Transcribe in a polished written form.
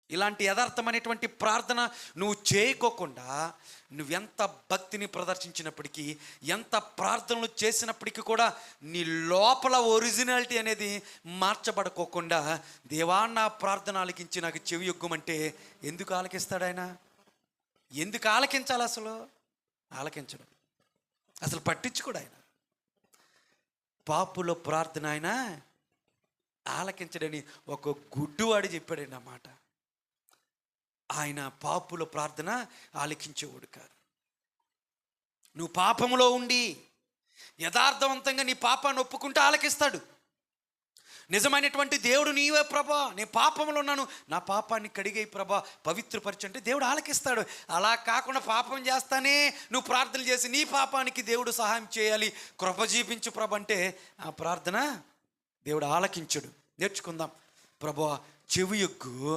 ఇలాంటి యథార్థమైనటువంటి ప్రార్థన నువ్వు చేయకోకుండా నువ్వెంత భక్తిని ప్రదర్శించినప్పటికీ, ఎంత ప్రార్థనలు చేసినప్పటికీ కూడా నీ లోపల ఒరిజినాలిటీ అనేది మార్చబడుకోకుండా, దేవా నా ప్రార్థన ఆలకించి నాకు చెవి యొగ్గమంటే ఎందుకు ఆలకిస్తాడు ఆయన? ఎందుకు ఆలకించాలి? అసలు ఆలకించడు, అసలు పట్టించుకోడు ఆయన. పాపుల ప్రార్థన ఆయన ఆలకించడని ఒక గుడ్డివాడు చెప్పాడండి ఆ మాట. ఆయన పాపుల ప్రార్థన ఆలకించేవాడు కాదు. నువ్వు పాపములో ఉండి యథార్థవంతంగా నీ పాపాన్ని ఒప్పుకుంటే ఆలకిస్తాడు. నిజమైనటువంటి దేవుడు నీవే ప్రభా, నేను పాపంలో ఉన్నాను, నా పాపాన్ని కడిగే ప్రభా, పవిత్రపరచు అంటే దేవుడు ఆలకిస్తాడు. అలా కాకుండా పాపం చేస్తానే నువ్వు ప్రార్థన చేసి నీ పాపానికి దేవుడు సహాయం చేయాలి, కృప జీవించు ప్రభ అంటే ఆ ప్రార్థన దేవుడు ఆలకించడు. నేర్చుకుందాం. ప్రభువా చెవి యొగ్గు,